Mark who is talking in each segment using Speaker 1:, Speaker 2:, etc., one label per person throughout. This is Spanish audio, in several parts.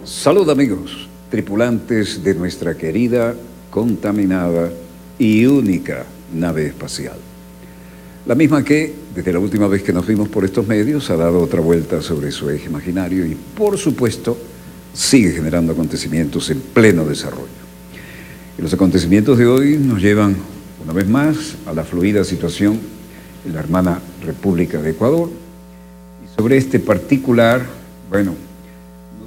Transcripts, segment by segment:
Speaker 1: Salud amigos, tripulantes de nuestra querida, contaminada y única nave espacial. La misma que, desde la última vez que nos vimos por estos medios, ha dado otra vuelta sobre su eje imaginario y, por supuesto, sigue generando acontecimientos en pleno desarrollo. Y los acontecimientos de hoy nos llevan, una vez más, a la fluida situación en la hermana República de Ecuador. Y sobre este particular, bueno,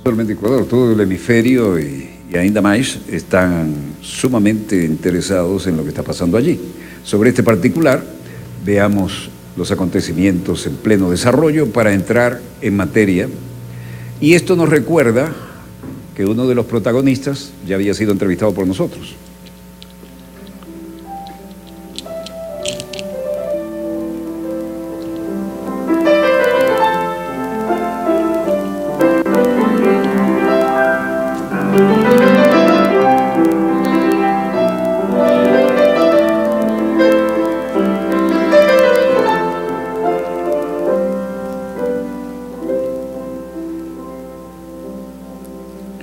Speaker 1: solamente Ecuador, todo el hemisferio y ainda más están sumamente interesados en lo que está pasando allí. Sobre este particular, veamos los acontecimientos en pleno desarrollo para entrar en materia. Y esto nos recuerda que uno de los protagonistas ya había sido entrevistado por nosotros.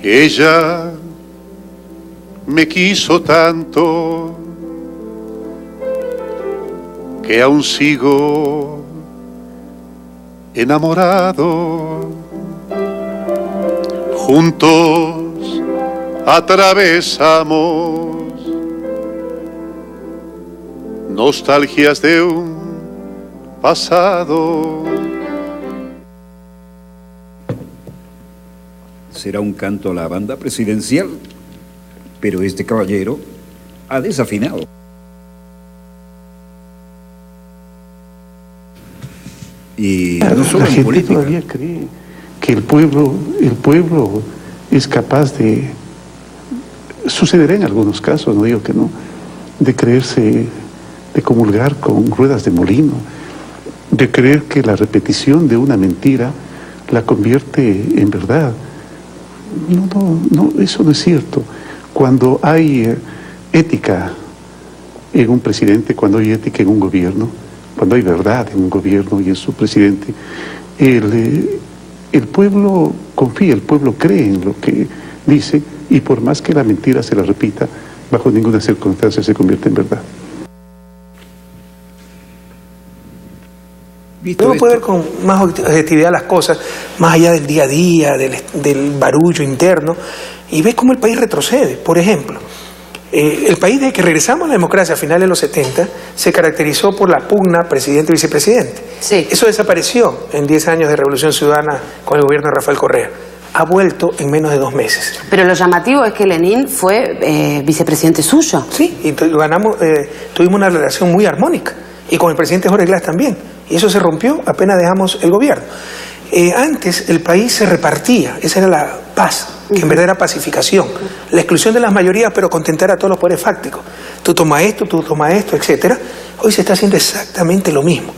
Speaker 2: Ella me quiso tanto que aún sigo enamorado. Juntos atravesamos nostalgias de un pasado.
Speaker 1: Será un canto a la banda presidencial, pero este caballero ha desafinado. Y no solo
Speaker 3: la
Speaker 1: en
Speaker 3: gente
Speaker 1: política.
Speaker 3: Todavía cree que el pueblo es capaz de, sucederá en algunos casos, no digo que no, de creerse, de comulgar con ruedas de molino, de creer que la repetición de una mentira la convierte en verdad. No, eso no es cierto. Cuando hay ética en un presidente, cuando hay ética en un gobierno, cuando hay verdad en un gobierno y en su presidente, el pueblo confía, el pueblo cree en lo que dice, y por más que la mentira se la repita, bajo ninguna circunstancia se convierte en verdad.
Speaker 4: Debemos poder ver con más objetividad las cosas, más allá del día a día, del barullo interno, y ves cómo el país retrocede. Por ejemplo, el país desde que regresamos a la democracia a finales de los 70 se caracterizó por la pugna presidente y vicepresidente. Sí. Eso desapareció en 10 años de Revolución Ciudadana con el gobierno de Rafael Correa. Ha vuelto en menos de 2 meses.
Speaker 5: Pero lo llamativo es que Lenín fue vicepresidente suyo.
Speaker 4: Sí, y tuvimos una relación muy armónica, y con el presidente Jorge Glass también. Y eso se rompió apenas dejamos el gobierno. Antes el país se repartía, esa era la paz, que en verdad era pacificación. La exclusión de las mayorías, pero contentar a todos los poderes fácticos. Tú toma esto, etc. Hoy se está haciendo exactamente lo mismo.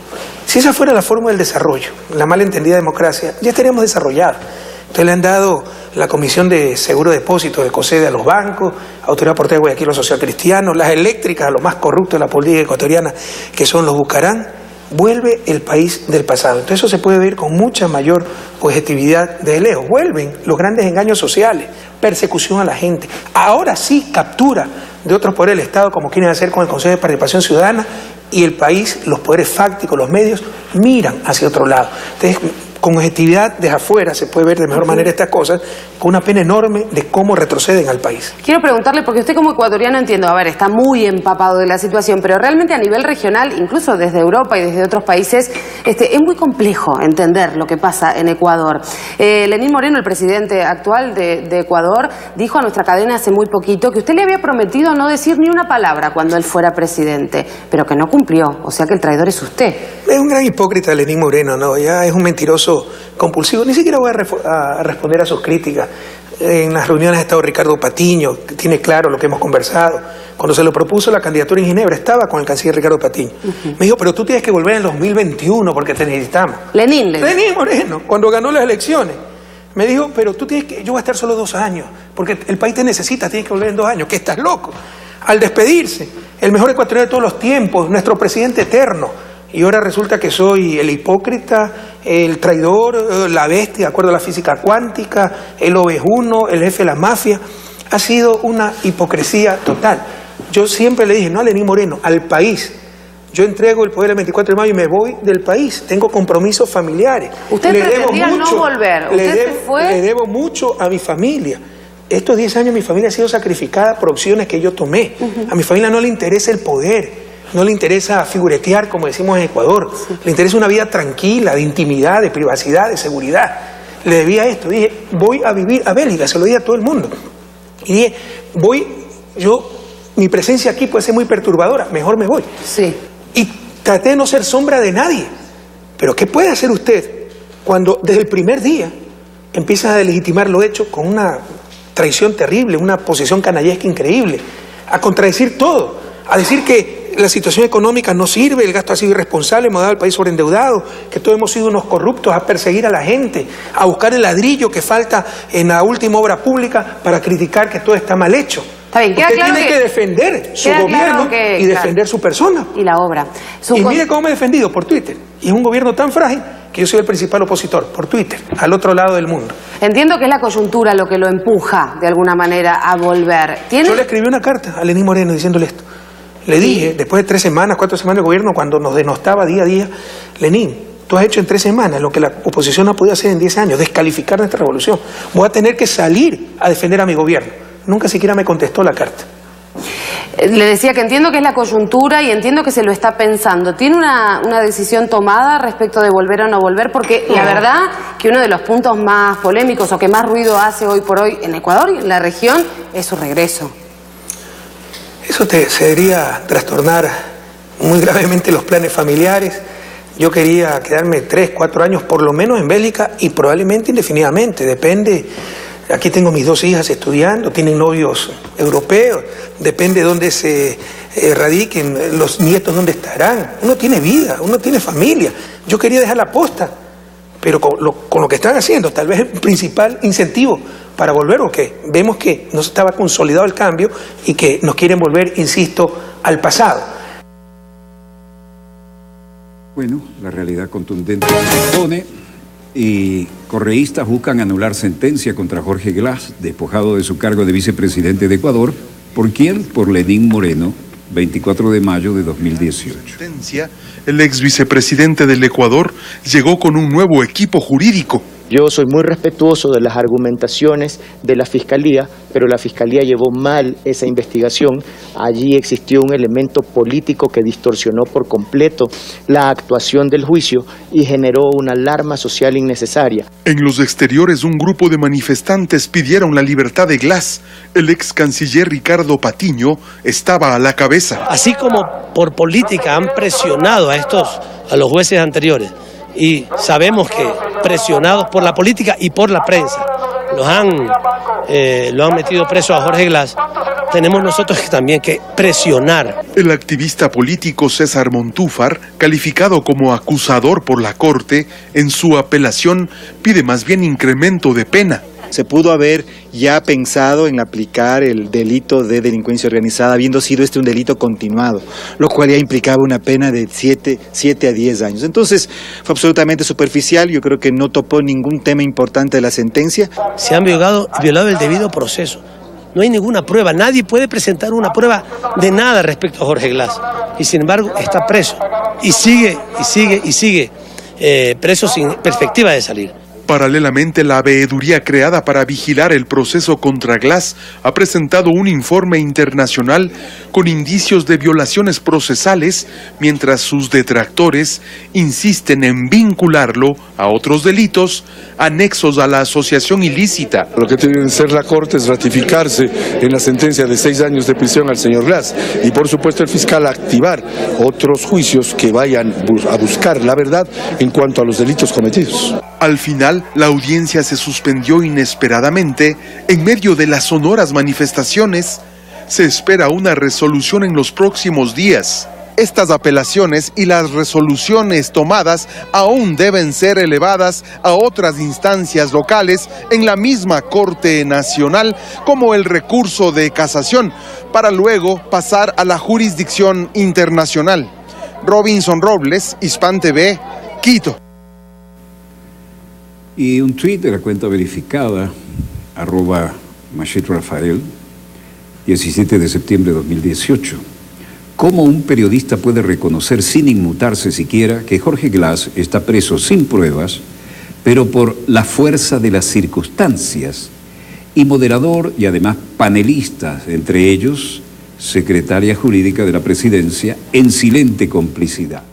Speaker 4: Si esa fuera la forma del desarrollo, la mal entendida democracia, ya estaríamos desarrollados. Entonces le han dado la Comisión de Seguro de Depósitos de COSEDE a los bancos, Autoridad Portuaria de Guayaquil a los socialcristianos, las eléctricas a los más corruptos de la política ecuatoriana, que son los Bucarán. Vuelve el país del pasado. Entonces eso se puede ver con mucha mayor objetividad de lejos. Vuelven los grandes engaños sociales, persecución a la gente. Ahora sí, captura de otros poderes del Estado, como quieren hacer con el Consejo de Participación Ciudadana, y el país, los poderes fácticos, los medios, miran hacia otro lado. Entonces, con objetividad desde afuera se puede ver de mejor manera estas cosas, con una pena enorme de cómo retroceden al país.
Speaker 5: Quiero preguntarle, porque usted como ecuatoriano entiendo, a ver, está muy empapado de la situación, pero realmente a nivel regional, incluso desde Europa y desde otros países, es muy complejo entender lo que pasa en Ecuador. Lenín Moreno, el presidente actual de Ecuador, dijo a nuestra cadena hace muy poquito que usted le había prometido no decir ni una palabra cuando él fuera presidente, pero que no cumplió, o sea que el traidor es usted.
Speaker 4: Es un gran hipócrita Lenín Moreno, ¿no? Ya es un mentiroso compulsivo. Ni siquiera voy a responder a sus críticas. En las reuniones ha estado Ricardo Patiño, que tiene claro lo que hemos conversado. cuando se lo propuso la candidatura en Ginebra, estaba con el canciller Ricardo Patiño. Me dijo, pero tú tienes que volver en 2021 porque te necesitamos.
Speaker 5: Lenín
Speaker 4: Moreno, cuando ganó las elecciones. Me dijo, pero tú tienes que, yo voy a estar solo 2 años, porque el país te necesita, tienes que volver en 2 años, que estás loco. Al despedirse, el mejor ecuatoriano de todos los tiempos, nuestro presidente eterno, y ahora resulta que soy el hipócrita, el traidor, la bestia, de acuerdo a la física cuántica, el ovejuno, el jefe de la mafia. Ha sido una hipocresía total. Yo siempre le dije, no a Lenín Moreno, al país. Yo entrego el poder el 24 de mayo y me voy del país. Tengo compromisos familiares.
Speaker 5: Usted pretendía no volver. Usted se fue.
Speaker 4: Le debo mucho a mi familia. Estos 10 años mi familia ha sido sacrificada por opciones que yo tomé. A mi familia no le interesa el poder, no le interesa figuretear, como decimos en Ecuador. Le interesa una vida tranquila, de intimidad, de privacidad, de seguridad. Le debía esto. Dije, voy a vivir a Bélgica, se lo dije a todo el mundo. Y dije, mi presencia aquí puede ser muy perturbadora, mejor me voy.
Speaker 5: Sí.
Speaker 4: Y traté de no ser sombra de nadie. Pero ¿qué puede hacer usted cuando desde el primer día empieza a delegitimar lo hecho con una traición terrible, una posición canallesca increíble, a contradecir todo, a decir que la situación económica no sirve, el gasto ha sido irresponsable, hemos dado al país sobreendeudado, que todos hemos sido unos corruptos, a perseguir a la gente, a buscar el ladrillo que falta en la última obra pública para criticar que todo está mal hecho?
Speaker 5: Está bien,
Speaker 4: usted
Speaker 5: claro
Speaker 4: tiene que defender su gobierno y defender su persona.
Speaker 5: Y la obra.
Speaker 4: Y mire cómo me he defendido por Twitter. Y es un gobierno tan frágil que yo soy el principal opositor, por Twitter, al otro lado del mundo.
Speaker 5: Entiendo que es la coyuntura lo que lo empuja, de alguna manera, a volver.
Speaker 4: Yo le escribí una carta a Lenín Moreno diciéndole esto. Le dije, después de 3 semanas, 4 semanas de gobierno, cuando nos denostaba día a día, Lenín, tú has hecho en 3 semanas lo que la oposición no ha podido hacer en 10 años, descalificar nuestra revolución. Voy a tener que salir a defender a mi gobierno. Nunca siquiera me contestó la carta.
Speaker 5: Le decía que entiendo que es la coyuntura y entiendo que se lo está pensando. ¿Tiene una decisión tomada respecto de volver o no volver? Porque la verdad que uno de los puntos más polémicos o que más ruido hace hoy por hoy en Ecuador y en la región es su regreso.
Speaker 4: Eso sería trastornar muy gravemente los planes familiares. Yo quería quedarme 3, 4 años por lo menos en Bélgica y probablemente indefinidamente, depende. Aquí tengo mis 2 hijas estudiando, tienen novios europeos, depende de dónde se radiquen, los nietos dónde estarán. Uno tiene vida, uno tiene familia. Yo quería dejar la posta, pero con lo que están haciendo, tal vez el principal incentivo para volver, o que vemos que no estaba consolidado el cambio y que nos quieren volver, insisto, al pasado.
Speaker 1: Bueno, la realidad contundente se impone y correístas buscan anular sentencia contra Jorge Glass, despojado de su cargo de vicepresidente de Ecuador. ¿Por quién? Por Lenín Moreno, 24 de mayo de 2018.
Speaker 6: El ex vicepresidente del Ecuador llegó con un nuevo equipo jurídico.
Speaker 7: Yo soy muy respetuoso de las argumentaciones de la Fiscalía, pero la Fiscalía llevó mal esa investigación. Allí existió un elemento político que distorsionó por completo la actuación del juicio y generó una alarma social innecesaria.
Speaker 6: En los exteriores, un grupo de manifestantes pidieron la libertad de Glass. El ex canciller Ricardo Patiño estaba a la cabeza.
Speaker 8: Así como por política han presionado a los jueces anteriores, y sabemos que presionados por la política y por la prensa lo han metido preso a Jorge Glass, tenemos nosotros también que presionar.
Speaker 6: El activista político César Montúfar, calificado como acusador por la Corte, en su apelación pide más bien incremento de pena.
Speaker 9: Se pudo haber ya pensado en aplicar el delito de delincuencia organizada, habiendo sido un delito continuado, lo cual ya implicaba una pena de 7 a 10 años. Entonces, fue absolutamente superficial, yo creo que no topó ningún tema importante de la sentencia.
Speaker 8: Se han violado el debido proceso. No hay ninguna prueba, nadie puede presentar una prueba de nada respecto a Jorge Glass. Y sin embargo, está preso. Y sigue preso sin perspectiva de salir.
Speaker 6: Paralelamente, la veeduría creada para vigilar el proceso contra Glass ha presentado un informe internacional con indicios de violaciones procesales, mientras sus detractores insisten en vincularlo a otros delitos anexos a la asociación ilícita.
Speaker 10: Lo que tiene que hacer la Corte es ratificarse en la sentencia de 6 años de prisión al señor Glass y, por supuesto, el fiscal activar otros juicios que vayan a buscar la verdad en cuanto a los delitos cometidos.
Speaker 6: Al final, la audiencia se suspendió inesperadamente en medio de las sonoras manifestaciones Se espera una resolución en los próximos días. Estas apelaciones y las resoluciones tomadas aún deben ser elevadas a otras instancias locales en la misma Corte Nacional, como el recurso de casación, para luego pasar a la jurisdicción internacional. Robinson Robles, Hispan TV, Quito.
Speaker 1: Y un tuit de la cuenta verificada, @MachitRafael, 17 de septiembre de 2018. ¿Cómo un periodista puede reconocer sin inmutarse siquiera que Jorge Glass está preso sin pruebas, pero por la fuerza de las circunstancias? Y moderador y además panelistas, entre ellos secretaria jurídica de la presidencia, en silente complicidad.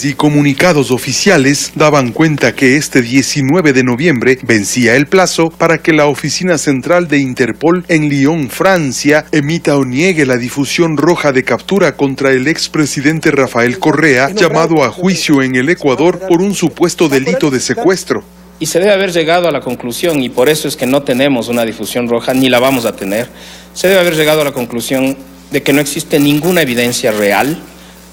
Speaker 6: Y comunicados oficiales daban cuenta que este 19 de noviembre vencía el plazo para que la oficina central de Interpol en Lyon, Francia, emita o niegue la difusión roja de captura contra el expresidente Rafael Correa, llamado a juicio en el Ecuador por un supuesto delito de secuestro.
Speaker 11: Y se debe haber llegado a la conclusión, y por eso es que no tenemos una difusión roja, ni la vamos a tener, se debe haber llegado a la conclusión de que no existe ninguna evidencia real.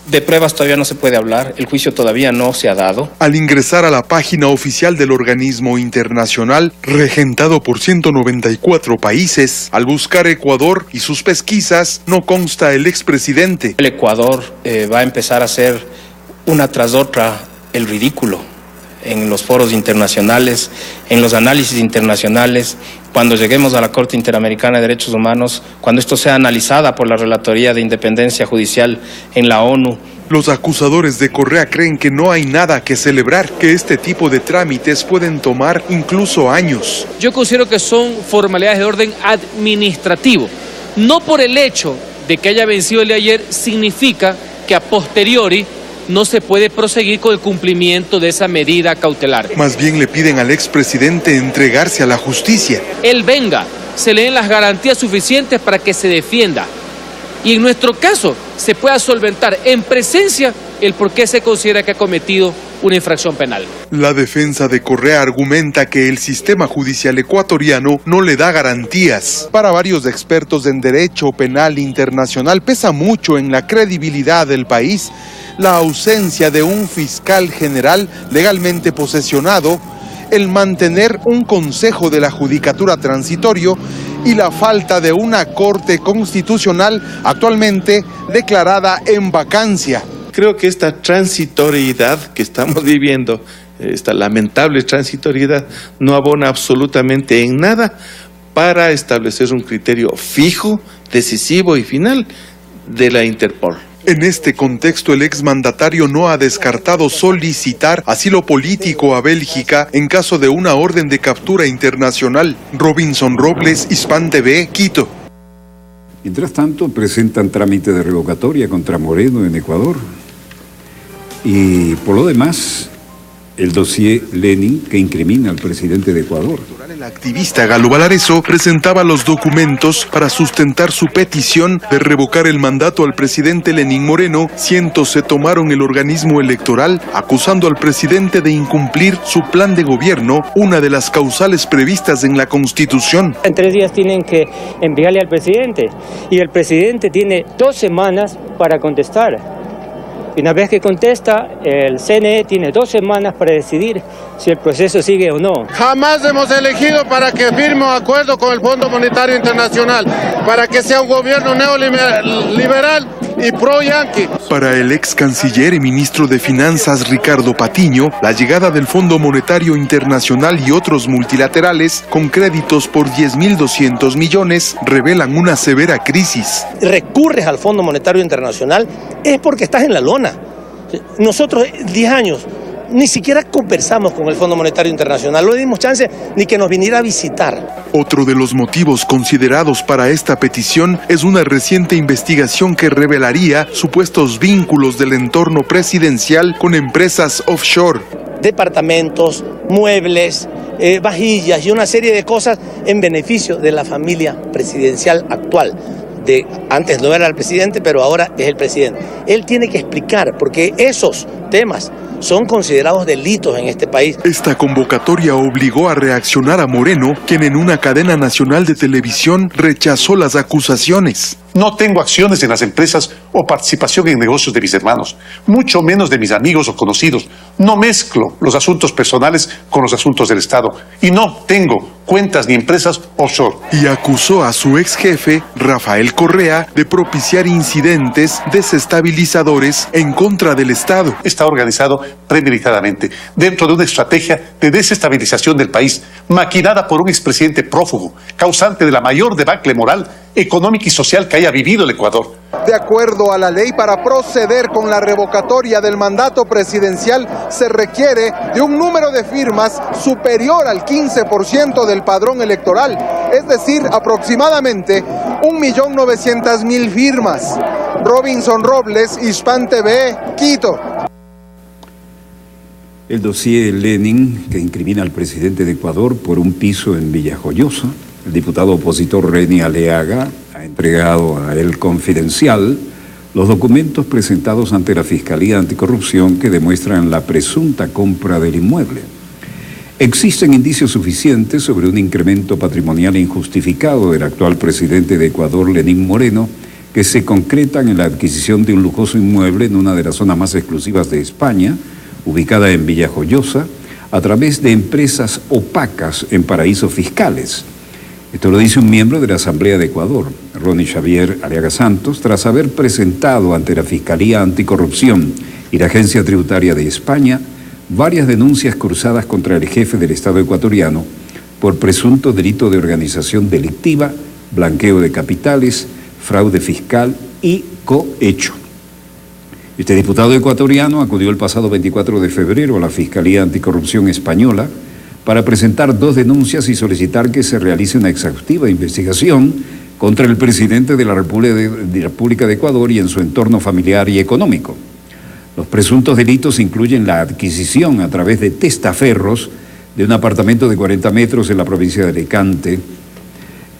Speaker 11: De pruebas todavía no se puede hablar, el juicio todavía no se ha dado.
Speaker 6: Al ingresar a la página oficial del organismo internacional, regentado por 194 países, al buscar Ecuador y sus pesquisas, no consta el expresidente.
Speaker 11: El Ecuador va a empezar a hacer una tras otra el ridículo en los foros internacionales, en los análisis internacionales, cuando lleguemos a la Corte Interamericana de Derechos Humanos, cuando esto sea analizada por la Relatoría de Independencia Judicial en la ONU.
Speaker 6: Los acusadores de Correa creen que no hay nada que celebrar, que este tipo de trámites pueden tomar incluso años.
Speaker 12: Yo considero que son formalidades de orden administrativo. No por el hecho de que haya vencido el de ayer significa que a posteriori no se puede proseguir con el cumplimiento de esa medida cautelar.
Speaker 6: Más bien le piden al expresidente entregarse a la justicia.
Speaker 12: Él venga, se le den las garantías suficientes para que se defienda. Y en nuestro caso, se pueda solventar en presencia el por qué se considera que ha cometido una infracción penal.
Speaker 6: La defensa de Correa argumenta que el sistema judicial ecuatoriano no le da garantías. Para varios expertos en derecho penal internacional pesa mucho en la credibilidad del país la ausencia de un fiscal general legalmente posesionado, el mantener un consejo de la judicatura transitorio y la falta de una corte constitucional actualmente declarada en vacancia.
Speaker 13: Creo que esta transitoriedad que estamos viviendo, esta lamentable transitoriedad, no abona absolutamente en nada para establecer un criterio fijo, decisivo y final de la Interpol.
Speaker 6: En este contexto, el exmandatario no ha descartado solicitar asilo político a Bélgica en caso de una orden de captura internacional. Robinson Robles, Hispan TV, Quito.
Speaker 1: Mientras tanto, presentan trámite de revocatoria contra Moreno en Ecuador. Y por lo demás, el dossier Lenin que incrimina al presidente de Ecuador.
Speaker 6: El activista Galo Valareso presentaba los documentos para sustentar su petición de revocar el mandato al presidente Lenín Moreno. Cientos se tomaron el organismo electoral acusando al presidente de incumplir su plan de gobierno, una de las causales previstas en la Constitución.
Speaker 14: En 3 días tienen que enviarle al presidente y el presidente tiene 2 semanas para contestar. Y una vez que contesta, el CNE tiene 2 semanas para decidir si el proceso sigue o no.
Speaker 15: Jamás hemos elegido para que firme un acuerdo con el Fondo Monetario Internacional, para que sea un gobierno neoliberal y pro-yanqui.
Speaker 6: Para el ex canciller y ministro de Finanzas Ricardo Patiño, la llegada del Fondo Monetario Internacional y otros multilaterales con créditos por 10.200 millones revelan una severa crisis.
Speaker 16: Recurres al Fondo Monetario Internacional es porque estás en la lona. Nosotros 10 años ni siquiera conversamos con el Fondo Monetario Internacional, no le dimos chance ni que nos viniera a visitar.
Speaker 6: Otro de los motivos considerados para esta petición es una reciente investigación que revelaría supuestos vínculos del entorno presidencial con empresas offshore.
Speaker 16: Departamentos, muebles, vajillas y una serie de cosas en beneficio de la familia presidencial actual. Antes no era el presidente, pero ahora es el presidente. Él tiene que explicar, porque esos temas son considerados delitos en este país.
Speaker 6: Esta convocatoria obligó a reaccionar a Moreno, quien en una cadena nacional de televisión rechazó las acusaciones.
Speaker 17: No tengo acciones en las empresas o participación en negocios de mis hermanos, mucho menos de mis amigos o conocidos. No mezclo los asuntos personales con los asuntos del Estado y no tengo cuentas ni empresas offshore.
Speaker 6: Y acusó a su ex jefe, Rafael Correa, de propiciar incidentes desestabilizadores en contra del Estado.
Speaker 17: Está organizado premeditadamente dentro de una estrategia de desestabilización del país, maquinada por un expresidente prófugo, causante de la mayor debacle moral, económica y social que haya vivido el Ecuador.
Speaker 18: De acuerdo a la ley, para proceder con la revocatoria del mandato presidencial se requiere de un número de firmas superior al 15% del padrón electoral, es decir, aproximadamente 1.900.000 firmas. Robinson Robles, Hispan TV, Quito.
Speaker 1: El dossier Lenin, que incrimina al presidente de Ecuador por un piso en Villajoyosa. El diputado opositor Reni Aliaga ha entregado a El Confidencial los documentos presentados ante la Fiscalía Anticorrupción que demuestran la presunta compra del inmueble. Existen indicios suficientes sobre un incremento patrimonial injustificado del actual presidente de Ecuador, Lenín Moreno, que se concretan en la adquisición de un lujoso inmueble en una de las zonas más exclusivas de España, ubicada en Villajoyosa, a través de empresas opacas en paraísos fiscales. Esto lo dice un miembro de la Asamblea de Ecuador, Ronnie Xavier Aliaga Santos, tras haber presentado ante la Fiscalía Anticorrupción y la Agencia Tributaria de España varias denuncias cruzadas contra el jefe del Estado ecuatoriano por presunto delito de organización delictiva, blanqueo de capitales, fraude fiscal y cohecho. Este diputado ecuatoriano acudió el pasado 24 de febrero a la Fiscalía Anticorrupción Española para presentar 2 denuncias y solicitar que se realice una exhaustiva investigación contra el presidente de la República de Ecuador y en su entorno familiar y económico. Los presuntos delitos incluyen la adquisición a través de testaferros de un apartamento de 40 metros en la provincia de Alicante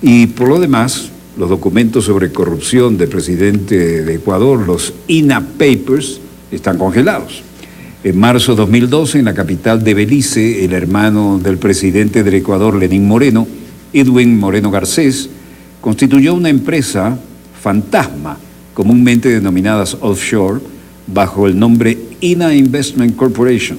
Speaker 1: y, por lo demás, los documentos sobre corrupción del presidente de Ecuador, los INA Papers, están congelados. En marzo de 2012, en la capital de Belice, el hermano del presidente del Ecuador, Lenín Moreno, Edwin Moreno Garcés, constituyó una empresa fantasma, comúnmente denominadas offshore, bajo el nombre INA Investment Corporation.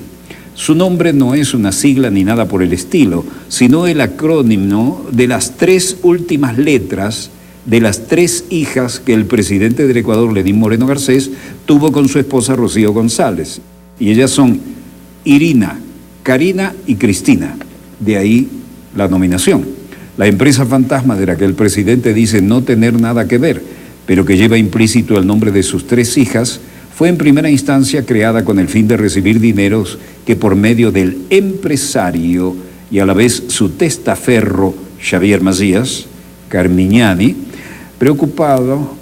Speaker 1: Su nombre no es una sigla ni nada por el estilo, sino el acrónimo de las 3 últimas letras de las 3 hijas que el presidente del Ecuador, Lenín Moreno Garcés, tuvo con su esposa Rocío González. Y ellas son Irina, Karina y Cristina. De ahí la nominación. La empresa fantasma de la que el presidente dice no tener nada que ver, pero que lleva implícito el nombre de sus 3 hijas, fue en primera instancia creada con el fin de recibir dineros que por medio del empresario y a la vez su testaferro Xavier Macías Carmiñani, preocupado,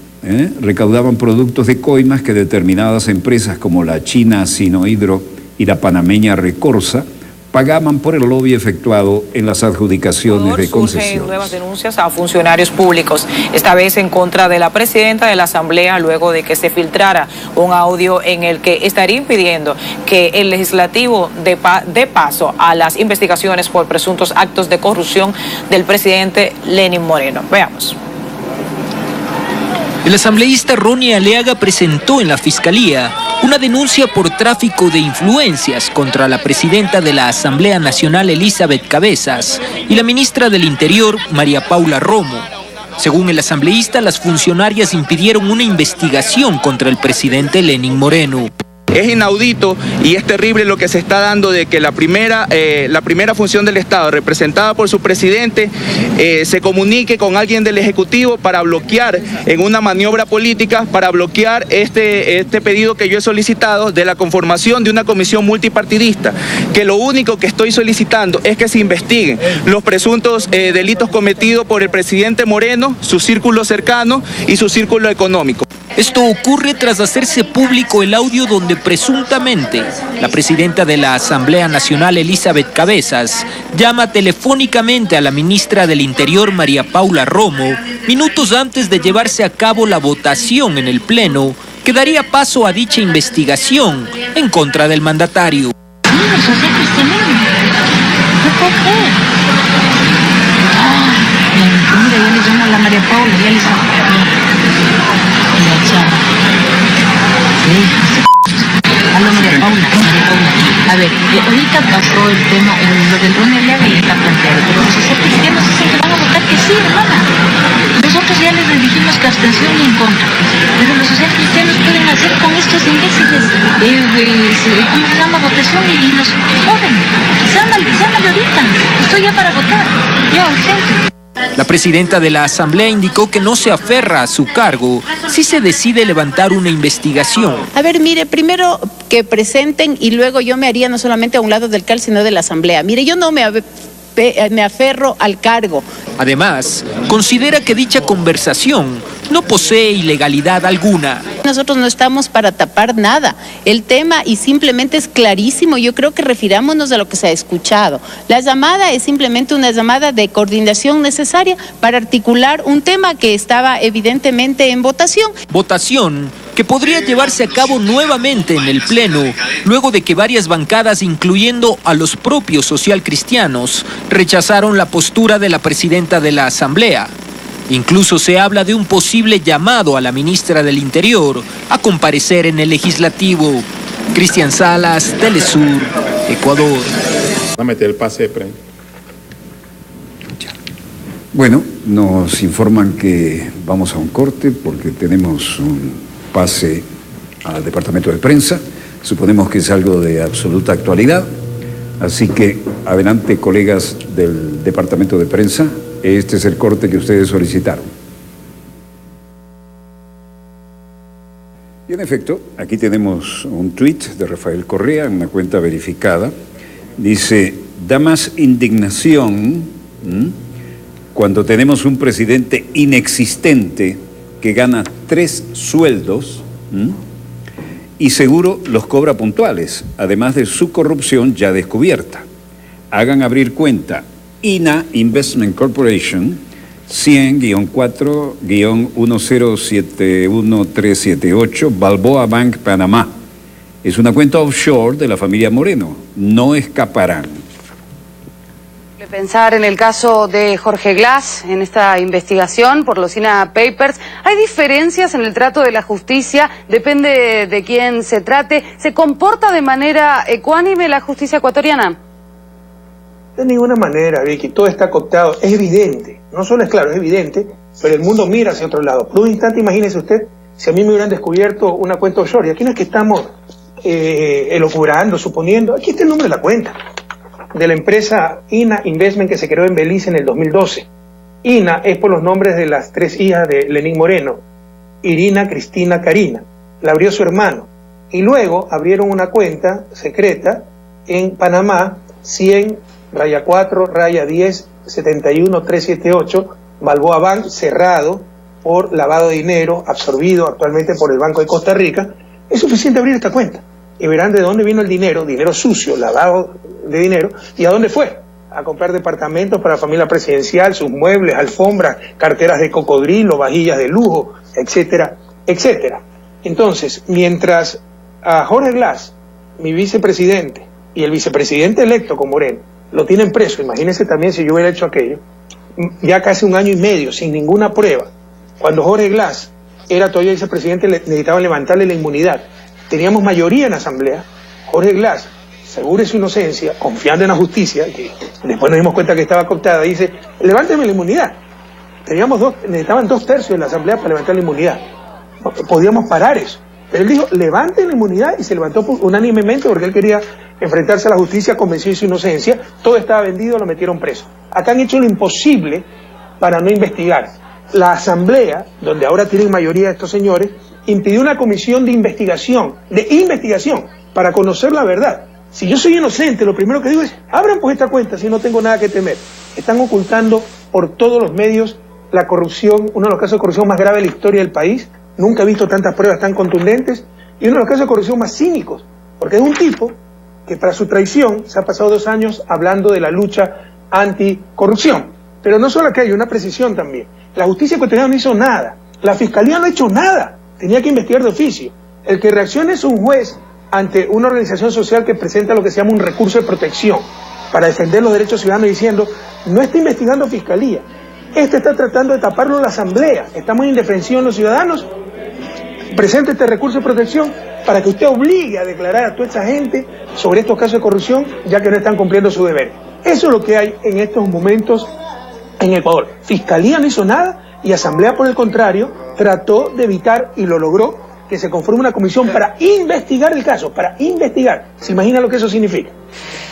Speaker 1: recaudaban productos de coimas que determinadas empresas como la china Sinohidro y la panameña Recorsa pagaban por el lobby efectuado en las adjudicaciones de concesiones.
Speaker 19: Surgen nuevas denuncias a funcionarios públicos, esta vez en contra de la presidenta de la Asamblea, luego de que se filtrara un audio en el que estaría impidiendo que el legislativo dé paso a las investigaciones por presuntos actos de corrupción del presidente Lenín Moreno. Veamos.
Speaker 20: El asambleísta Ronnie Aliaga presentó en la Fiscalía una denuncia por tráfico de influencias contra la presidenta de la Asamblea Nacional, Elizabeth Cabezas, y la ministra del Interior, María Paula Romo. Según el asambleísta, las funcionarias impidieron una investigación contra el presidente Lenín Moreno.
Speaker 21: Es inaudito y es terrible lo que se está dando de que la primera función del Estado, representada por su presidente, se comunique con alguien del Ejecutivo para bloquear, en una maniobra política, para bloquear este pedido que yo he solicitado de la conformación de una comisión multipartidista, que lo único que estoy solicitando es que se investiguen los presuntos delitos cometidos por el presidente Moreno, su círculo cercano y su círculo económico.
Speaker 20: Esto ocurre tras hacerse público el audio donde presuntamente la presidenta de la Asamblea Nacional, Elizabeth Cabezas, llama telefónicamente a la ministra del Interior, María Paula Romo, minutos antes de llevarse a cabo la votación en el Pleno, que daría paso a dicha investigación en contra del mandatario.
Speaker 2: Mira, yo le llamo a la María Paula, ya le llamo. La chava. A la María Paula. A ver, ahorita pasó el tema, lo del Ron Aliaga y está planteado, pero los sociales cristianos dicen que van a votar que sí, hermana. Nosotros ya les dijimos que abstención y en contra. Pero los sociales cristianos pueden hacer con estos imbéciles, ¿cómo se llama? Votación y nos joden. Sándale ahorita. Estoy ya para votar. Ya, urgente.
Speaker 20: La presidenta de la Asamblea indicó que no se aferra a su cargo si se decide levantar una investigación.
Speaker 22: A ver, mire, primero que presenten y luego yo me haría no solamente a un lado del CAL, sino de la Asamblea. Mire, yo no me aferro al cargo.
Speaker 20: Además, considera que dicha conversación no posee ilegalidad alguna.
Speaker 22: Nosotros no estamos para tapar nada. El tema y simplemente es clarísimo. Yo creo que refirámonos a lo que se ha escuchado. La llamada es simplemente una llamada de coordinación necesaria para articular un tema que estaba evidentemente en votación.
Speaker 20: Votación que podría llevarse a cabo nuevamente en el Pleno, luego de que varias bancadas, incluyendo a los propios socialcristianos, rechazaron la postura de la presidenta de la Asamblea. Incluso se habla de un posible llamado a la ministra del Interior a comparecer en el Legislativo. Cristian Salas, Telesur, Ecuador.
Speaker 23: Va a meter el pase de prensa.
Speaker 1: Bueno, nos informan que vamos a un corte porque tenemos un pase al departamento de prensa. Suponemos que es algo de absoluta actualidad. Así que adelante, colegas del departamento de prensa. Este es el corte que ustedes solicitaron. Y en efecto, aquí tenemos un tuit de Rafael Correa en una cuenta verificada. Dice, da más indignación cuando tenemos un presidente inexistente que gana 3 sueldos y seguro los cobra puntuales, además de su corrupción ya descubierta. Hagan abrir cuenta INA Investment Corporation 100-4-1071378 Balboa Bank Panamá. Es una cuenta offshore de la familia Moreno. No escaparán.
Speaker 5: Pensar en el caso de Jorge Glass, en esta investigación por los INA Papers, ¿hay diferencias en el trato de la justicia? Depende de quién se trate. ¿Se comporta de manera ecuánime la justicia ecuatoriana?
Speaker 4: De ninguna manera, Vicky, todo está cooptado, es evidente, no solo es claro, es evidente, pero el mundo mira hacia otro lado. Por un instante, imagínese usted, si a mí me hubieran descubierto una cuenta offshore, y aquí no es que estamos elucubrando, suponiendo, aquí está el nombre de la cuenta, de la empresa INA Investment que se creó en Belice en el 2012. INA es por los nombres de las 3 hijas de Lenín Moreno, Irina, Cristina, Karina. La abrió su hermano. Y luego abrieron una cuenta secreta en Panamá, 100-4-10-71-378, Balboa Bank, cerrado por lavado de dinero, absorbido actualmente por el Banco de Costa Rica. Es suficiente abrir esta cuenta y verán de dónde vino el dinero, dinero sucio, lavado de dinero, y a dónde fue. A comprar departamentos para la familia presidencial, sus muebles, alfombras, carteras de cocodrilo, vajillas de lujo, etcétera, etcétera. Entonces, mientras a Jorge Glass, mi vicepresidente, y el vicepresidente electo con Moreno, lo tienen preso, imagínense también si yo hubiera hecho aquello, ya casi 1 año y medio, sin ninguna prueba. Cuando Jorge Glass era todavía vicepresidente, necesitaban levantarle la inmunidad. Teníamos mayoría en la Asamblea. Jorge Glass, seguro de su inocencia, confiando en la justicia, que después nos dimos cuenta que estaba cooptada, dice, levánteme la inmunidad. Necesitaban 2/3 de la Asamblea para levantar la inmunidad. Podíamos parar eso. Pero él dijo, levanten la inmunidad, y se levantó unánimemente porque él quería enfrentarse a la justicia, convencido de su inocencia. Todo estaba vendido, lo metieron preso. Acá han hecho lo imposible para no investigar. La Asamblea, donde ahora tienen mayoría estos señores, impidió una comisión de investigación, para conocer la verdad. Si yo soy inocente, lo primero que digo es, abran pues esta cuenta si no tengo nada que temer. Están ocultando por todos los medios la corrupción, uno de los casos de corrupción más graves de la historia del país. Nunca he visto tantas pruebas tan contundentes, y uno de los casos de corrupción más cínicos, porque es un tipo que para su traición se ha pasado 2 años hablando de la lucha anticorrupción. Pero no solo que hay una precisión también. La justicia ecuatoriana no hizo nada, la fiscalía no ha hecho nada. tenía que investigar de oficio. El que reaccione es un juez ante una organización social que presenta lo que se llama un recurso de protección para defender los derechos ciudadanos, diciendo, no está investigando Fiscalía, este está tratando de taparlo la Asamblea, estamos en indefensión los ciudadanos, presenta este recurso de protección para que usted obligue a declarar a toda esa gente sobre estos casos de corrupción, ya que no están cumpliendo su deber. Eso es lo que hay en estos momentos en Ecuador. Fiscalía no hizo nada y Asamblea, por el contrario, trató de evitar, y lo logró, que se conforme una comisión para investigar el caso, para investigar. ¿Se imagina lo que eso significa?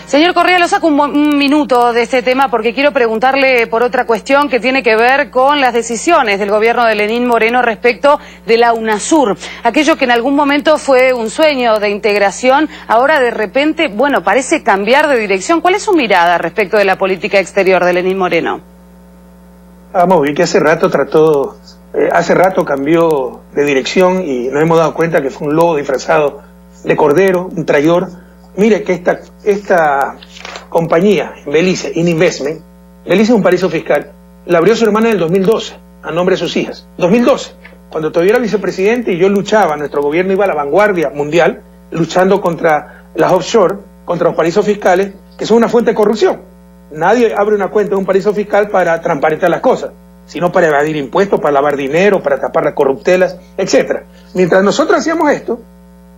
Speaker 5: Señor Correa, lo saco un minuto de este tema porque quiero preguntarle por otra cuestión que tiene que ver con las decisiones del gobierno de Lenín Moreno respecto de la UNASUR. Aquello que en algún momento fue un sueño de integración, ahora de repente, bueno, parece cambiar de dirección. ¿Cuál es su mirada respecto de la política exterior de Lenín Moreno?
Speaker 4: Vamos, vi que hace rato cambió de dirección y nos hemos dado cuenta que fue un lobo disfrazado de cordero, un traidor. Mire que esta compañía, Belice, Ininvestment, Belice es un paraíso fiscal, la abrió su hermana en el 2012, a nombre de sus hijas. 2012, cuando todavía era vicepresidente y yo luchaba, nuestro gobierno iba a la vanguardia mundial, luchando contra las offshore, contra los paraísos fiscales, que son una fuente de corrupción. Nadie abre una cuenta de un paraíso fiscal para transparentar las cosas, sino para evadir impuestos, para lavar dinero, para tapar las corruptelas, etc. Mientras nosotros hacíamos esto,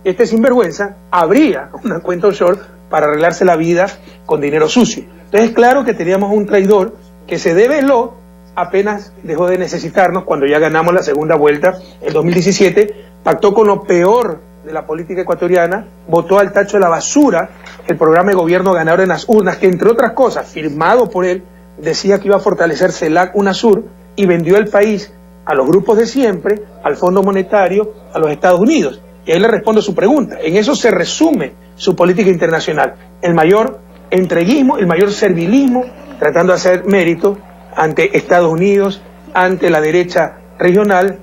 Speaker 4: este sinvergüenza abría una cuenta offshore para arreglarse la vida con dinero sucio. Entonces, claro que teníamos un traidor que se develó apenas dejó de necesitarnos cuando ya ganamos la segunda vuelta en 2017, pactó con lo peor de la política ecuatoriana, votó al tacho de la basura el programa de gobierno ganador en las urnas, que entre otras cosas, firmado por él, decía que iba a fortalecer CELAC UNASUR y vendió el país a los grupos de siempre, al Fondo Monetario, a los Estados Unidos. Y ahí le respondo su pregunta. En eso se resume su política internacional. El mayor entreguismo, el mayor servilismo, tratando de hacer mérito ante Estados Unidos, ante la derecha regional,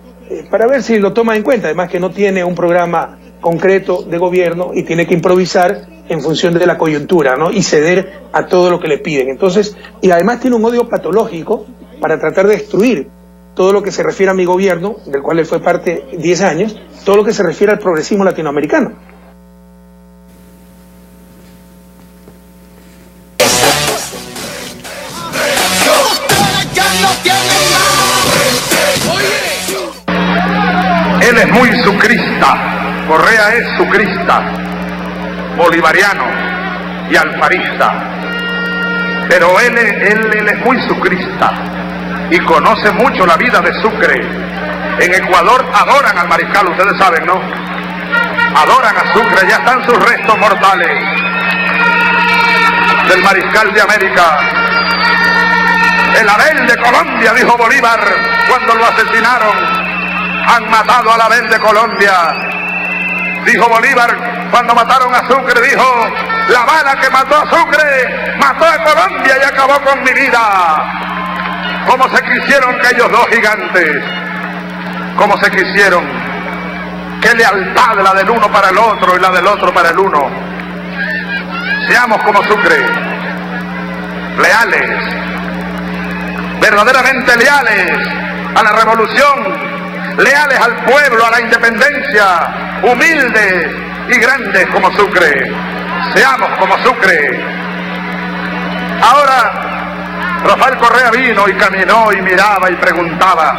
Speaker 4: para ver si lo toma en cuenta. Además que no tiene un programa concreto de gobierno y tiene que improvisar en función de la coyuntura, ¿no? Y ceder a todo lo que le piden. Entonces, y además tiene un odio patológico para tratar de destruir todo lo que se refiere a mi gobierno, del cual él fue parte 10 años, todo lo que se refiere al progresismo latinoamericano.
Speaker 3: Él es muy sucrista, Correa es sucrista, bolivariano y alfarista, pero él es muy sucrista y conoce mucho la vida de Sucre. En Ecuador adoran al mariscal, ustedes saben, ¿no? Adoran a Sucre, ya están sus restos mortales del mariscal de América. El Abel de Colombia, dijo Bolívar cuando lo asesinaron. Han matado al Abel de Colombia, dijo Bolívar cuando mataron a Sucre, dijo, la bala que mató a Sucre mató a Colombia y acabó con mi vida. ¿Cómo se quisieron aquellos dos gigantes? ¿Cómo se quisieron? Qué lealtad la del uno para el otro y la del otro para el uno. Seamos como Sucre, leales, verdaderamente leales a la revolución, leales al pueblo, a la independencia, humildes y grandes como Sucre. Seamos como Sucre. Ahora, Rafael Correa vino y caminó y miraba y preguntaba.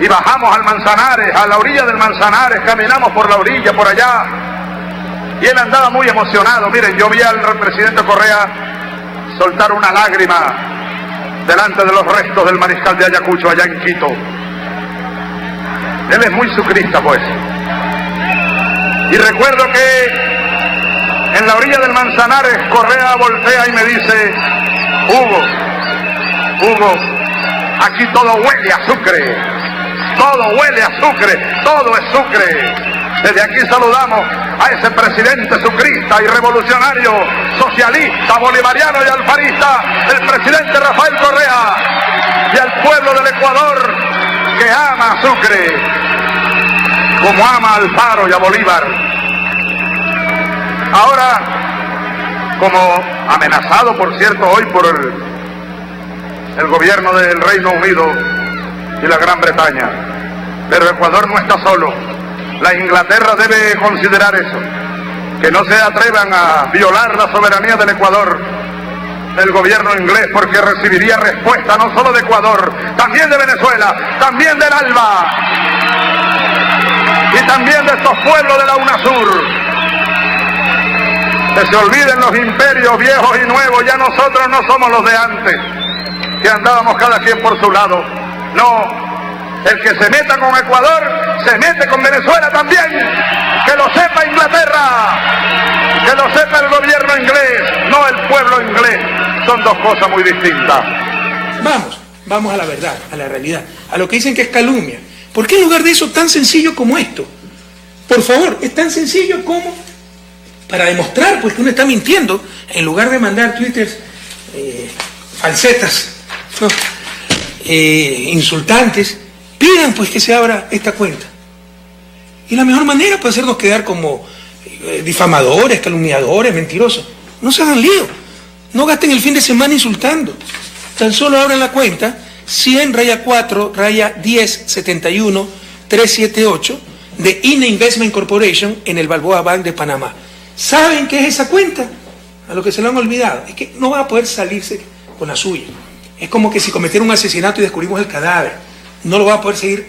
Speaker 3: Y bajamos al Manzanares, a la orilla del Manzanares, caminamos por la orilla, por allá. Y él andaba muy emocionado. Miren, yo vi al presidente Correa soltar una lágrima delante de los restos del mariscal de Ayacucho, allá en Quito. Él es muy sucrista, pues. Y recuerdo que en la orilla del Manzanares, Correa voltea y me dice, Hugo, aquí todo huele a Sucre. Todo huele a Sucre, todo es Sucre. Desde aquí saludamos a ese presidente sucrista y revolucionario, socialista, bolivariano y alfarista, el presidente Rafael Correa, y al pueblo del Ecuador que ama a Sucre, como ama a Alfaro y a Bolívar. Ahora, como amenazado, por cierto, hoy por el gobierno del Reino Unido y la Gran Bretaña, Pero Ecuador no está solo. La Inglaterra debe considerar eso. Que no se atrevan a violar la soberanía del Ecuador, del gobierno inglés, porque recibiría respuesta no solo de Ecuador, también de Venezuela, también del ALBA y también de estos pueblos de la UNASUR. Que se olviden los imperios viejos y nuevos, ya nosotros no somos los de antes, que andábamos cada quien por su lado. No, el que se meta con Ecuador, se mete con Venezuela también. Que lo sepa Inglaterra, que lo sepa el gobierno inglés, no el pueblo inglés. Son dos cosas muy distintas.
Speaker 4: Vamos a la verdad, a la realidad, a lo que dicen que es calumnia. ¿Por qué en lugar de eso tan sencillo como esto? Por favor, es tan sencillo como para demostrar pues que uno está mintiendo, en lugar de mandar twitters falsetas, ¿no? Insultantes, pidan pues que se abra esta cuenta. Y la mejor manera para hacernos quedar como difamadores, calumniadores, mentirosos. No se hagan lío. No gasten el fin de semana insultando. Tan solo abran la cuenta 100-4-1071-378 de INA Investment Corporation en el Balboa Bank de Panamá. ¿Saben qué es esa cuenta? A lo que se lo han olvidado. Es que no va a poder salirse con la suya. Es como que si cometiera un asesinato y descubrimos el cadáver. No lo va a poder seguir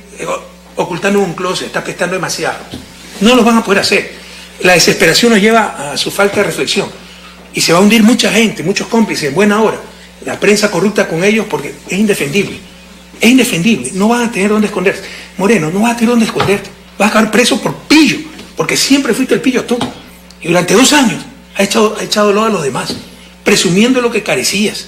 Speaker 4: ocultando en un closet, está apestando demasiado. No lo van a poder hacer. La desesperación nos lleva a su falta de reflexión. Y se va a hundir mucha gente, muchos cómplices en buena hora. La prensa corrupta con ellos porque es indefendible. Es indefendible. No van a tener dónde esconderse. Moreno, no vas a tener dónde esconderte. Vas a acabar preso por pillo. Porque siempre fuiste el pillo tú. Y durante 2 años has echado lodo a los demás. Presumiendo lo que carecías.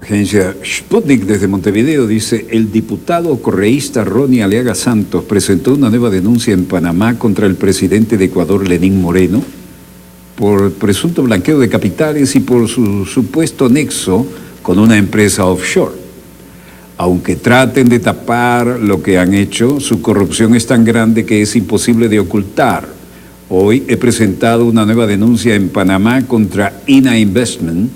Speaker 1: Agencia Sputnik desde Montevideo dice: el diputado correísta Ronnie Aliaga Santos presentó una nueva denuncia en Panamá contra el presidente de Ecuador, Lenín Moreno, por presunto blanqueo de capitales y por su supuesto nexo con una empresa offshore. Aunque traten de tapar lo que han hecho, su corrupción es tan grande que es imposible de ocultar. Hoy he presentado una nueva denuncia en Panamá contra INA Investment,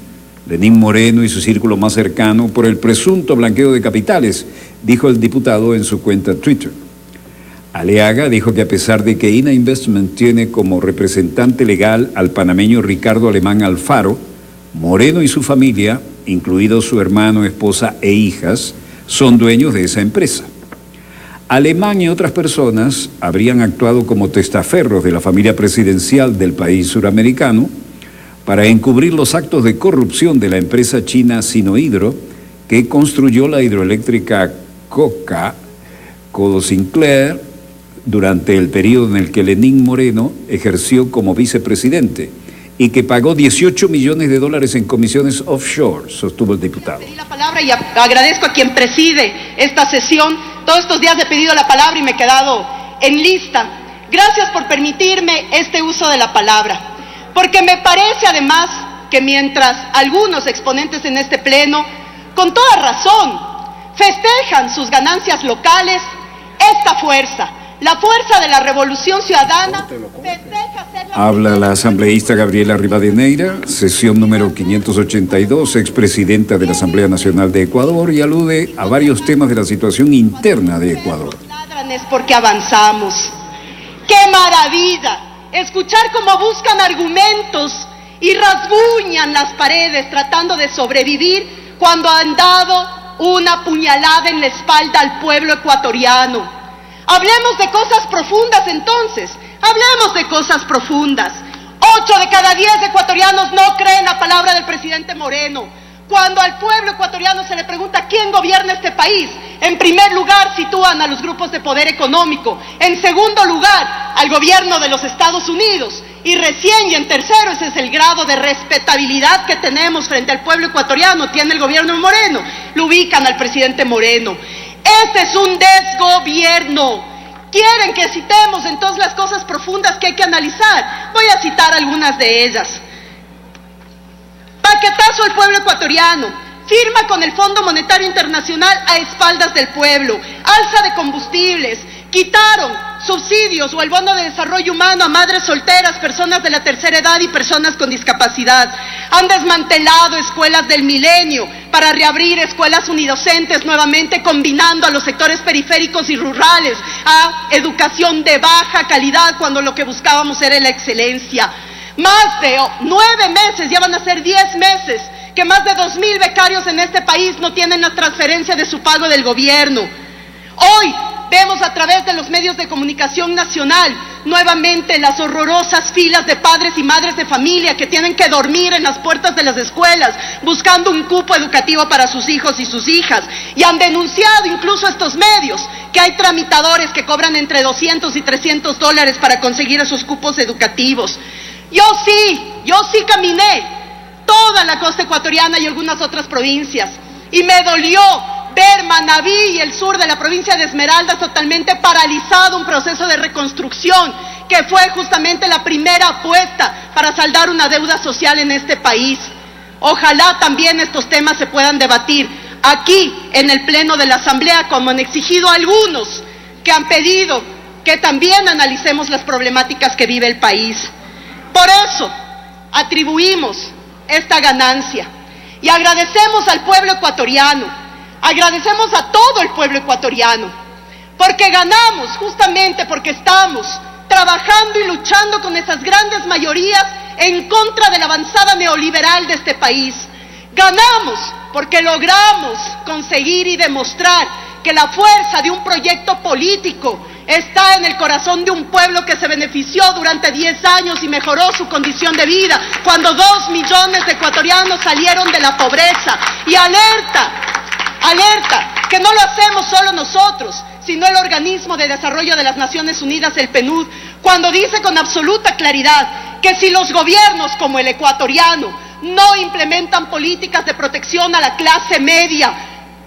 Speaker 1: Lenín Moreno y su círculo más cercano por el presunto blanqueo de capitales, dijo el diputado en su cuenta Twitter. Aliaga dijo que a pesar de que INA Investment tiene como representante legal al panameño Ricardo Alemán Alfaro, Moreno y su familia, incluidos su hermano, esposa e hijas, son dueños de esa empresa. Alemán y otras personas habrían actuado como testaferros de la familia presidencial del país suramericano para encubrir los actos de corrupción de la empresa china Sinohydro, que construyó la hidroeléctrica Codo Sinclair durante el periodo en el que Lenín Moreno ejerció como vicepresidente y que pagó $18 millones en comisiones offshore, sostuvo el diputado.
Speaker 7: Pedí la palabra y agradezco a quien preside esta sesión. Todos estos días he pedido la palabra y me he quedado en lista. Gracias por permitirme este uso de la palabra. Porque me parece además que mientras algunos exponentes en este pleno, con toda razón, festejan sus ganancias locales, esta fuerza, la fuerza de la Revolución Ciudadana, festeja ser la...
Speaker 1: Habla la asambleísta Gabriela Rivadeneira, sesión número 582, expresidenta de la Asamblea Nacional de Ecuador, y alude a varios temas de la situación interna de Ecuador.
Speaker 7: Es porque avanzamos. ¡Qué maravilla! Escuchar cómo buscan argumentos y rasguñan las paredes tratando de sobrevivir cuando han dado una puñalada en la espalda al pueblo ecuatoriano. Hablemos de cosas profundas entonces, hablemos de cosas profundas. 8 de cada 10 ecuatorianos no creen la palabra del presidente Moreno. Cuando al pueblo ecuatoriano se le pregunta quién gobierna este país, en primer lugar sitúan a los grupos de poder económico, en segundo lugar al gobierno de los Estados Unidos y recién y en tercero, ese es el grado de respetabilidad que tenemos frente al pueblo ecuatoriano, tiene el gobierno de Moreno, lo ubican al presidente Moreno. Este es un desgobierno. Quieren que citemos entonces las cosas profundas que hay que analizar. Voy a citar algunas de ellas. Paquetazo al pueblo ecuatoriano, firma con el Fondo Monetario Internacional a espaldas del pueblo, alza de combustibles, 500 Quitaron subsidios o el bono de desarrollo humano a madres solteras, personas de la tercera edad y personas con discapacidad. Han desmantelado escuelas del milenio para reabrir escuelas unidocentes nuevamente, combinando a los sectores periféricos y rurales a educación de baja calidad cuando lo que buscábamos era la excelencia. Más de 9 meses, ya van a ser 10 meses, que más de 2.000 becarios en este país no tienen la transferencia de su pago del gobierno. Hoy vemos a través de los medios de comunicación nacional nuevamente las horrorosas filas de padres y madres de familia que tienen que dormir en las puertas de las escuelas buscando un cupo educativo para sus hijos y sus hijas. Y han denunciado incluso estos medios que hay tramitadores que cobran entre $200 y $300 para conseguir esos cupos educativos. Yo sí caminé toda la costa ecuatoriana y algunas otras provincias y me dolió ver Manabí y el sur de la provincia de Esmeraldas totalmente paralizado, un proceso de reconstrucción que fue justamente la primera apuesta para saldar una deuda social en este país. Ojalá también estos temas se puedan debatir aquí en el Pleno de la Asamblea, como han exigido algunos que han pedido que también analicemos las problemáticas que vive el país. Por eso atribuimos esta ganancia y agradecemos al pueblo ecuatoriano. Agradecemos a todo el pueblo ecuatoriano, porque ganamos justamente porque estamos trabajando y luchando con esas grandes mayorías en contra de la avanzada neoliberal de este país. Ganamos porque logramos conseguir y demostrar que la fuerza de un proyecto político está en el corazón de un pueblo que se benefició durante 10 años y mejoró su condición de vida, cuando 2 millones de ecuatorianos salieron de la pobreza. Y alerta, que no lo hacemos solo nosotros, sino el Organismo de Desarrollo de las Naciones Unidas, el PNUD, cuando dice con absoluta claridad que si los gobiernos como el ecuatoriano no implementan políticas de protección a la clase media,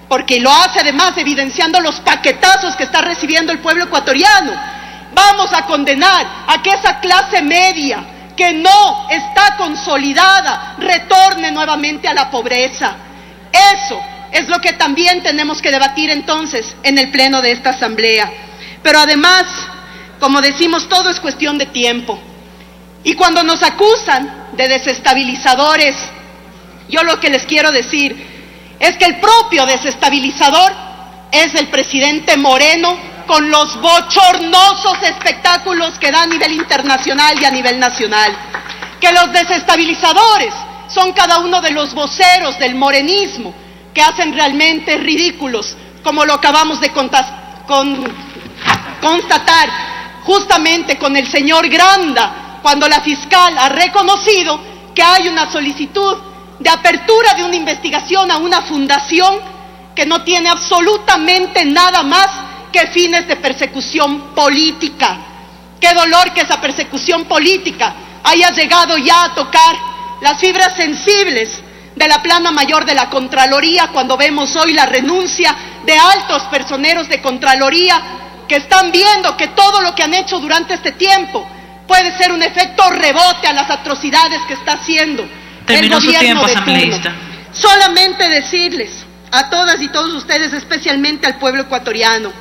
Speaker 7: porque lo hace además evidenciando los paquetazos que está recibiendo el pueblo ecuatoriano, vamos a condenar a que esa clase media que no está consolidada retorne nuevamente a la pobreza. Eso es lo que también tenemos que debatir entonces en el pleno de esta asamblea. Pero además, como decimos, todo es cuestión de tiempo. Y cuando nos acusan de desestabilizadores, yo lo que les quiero decir es que el propio desestabilizador es el presidente Moreno, con los bochornosos espectáculos que da a nivel internacional y a nivel nacional. Que los desestabilizadores son cada uno de los voceros del morenismo, que hacen realmente ridículos, como lo acabamos de constatar justamente con el señor Granda, cuando la fiscal ha reconocido que hay una solicitud de apertura de una investigación a una fundación que no tiene absolutamente nada más que fines de persecución política. Qué dolor que esa persecución política haya llegado ya a tocar las fibras sensibles de la plana mayor de la Contraloría, cuando vemos hoy la renuncia de altos personeros de Contraloría que están viendo que todo lo que han hecho durante este tiempo puede ser un efecto rebote a las atrocidades que está haciciendo el gobierno de turno. Solamente decirles a todas y todos ustedes, especialmente al pueblo ecuatoriano,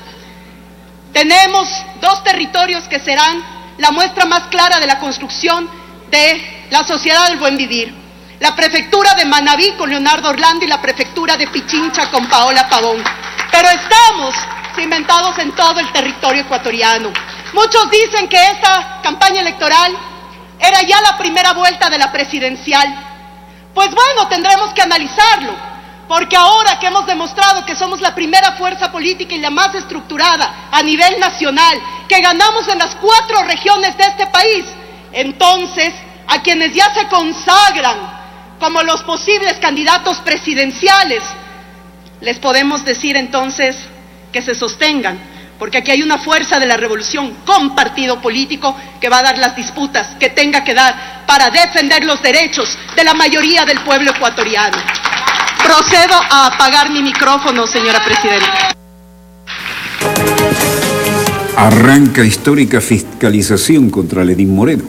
Speaker 7: tenemos 2 territorios que serán la muestra más clara de la construcción de la sociedad del buen vivir. La prefectura de Manabí con Leonardo Orlando y la prefectura de Pichincha con Paola Pavón. Pero estamos cimentados en todo el territorio ecuatoriano. Muchos dicen que esta campaña electoral era ya la primera vuelta de la presidencial. Pues bueno, tendremos que analizarlo, porque ahora que hemos demostrado que somos la primera fuerza política y la más estructurada a nivel nacional, que ganamos en las 4 regiones de este país, entonces a quienes ya se consagran como los posibles candidatos presidenciales, les podemos decir entonces que se sostengan, porque aquí hay una fuerza de la revolución con partido político que va a dar las disputas que tenga que dar para defender los derechos de la mayoría del pueblo ecuatoriano. Procedo a apagar mi micrófono, señora presidenta.
Speaker 1: Arranca histórica fiscalización contra Lenín Moreno.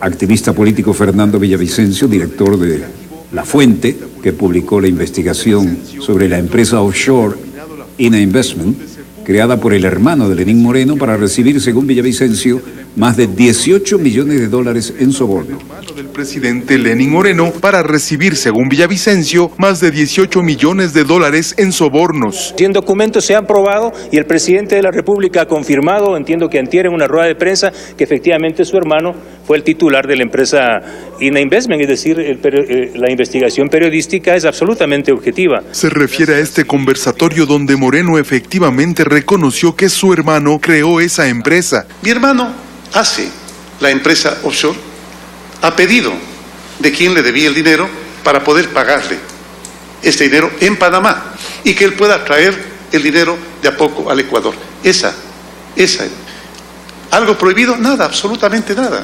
Speaker 1: Activista político Fernando Villavicencio, director de La Fuente, que publicó la investigación sobre la empresa offshore INA Investment, creada por el hermano de Lenín Moreno para recibir, según Villavicencio, más de 18 millones de dólares en soborno.
Speaker 6: Del presidente Lenín Moreno para recibir, según Villavicencio, más de 18 millones de dólares en sobornos.
Speaker 14: 100 documentos se han probado y el presidente de la República ha confirmado, entiendo que antier en una rueda de prensa, que efectivamente su hermano fue el titular de la empresa INA Investment, es decir, la investigación periodística es absolutamente objetiva.
Speaker 6: Se refiere a este conversatorio donde Moreno efectivamente reconoció que su hermano creó esa empresa.
Speaker 17: Mi hermano hace la empresa offshore a pedido de quien le debía el dinero para poder pagarle este dinero en Panamá y que él pueda traer el dinero de a poco al Ecuador. Esa. ¿Algo prohibido? Nada, absolutamente nada.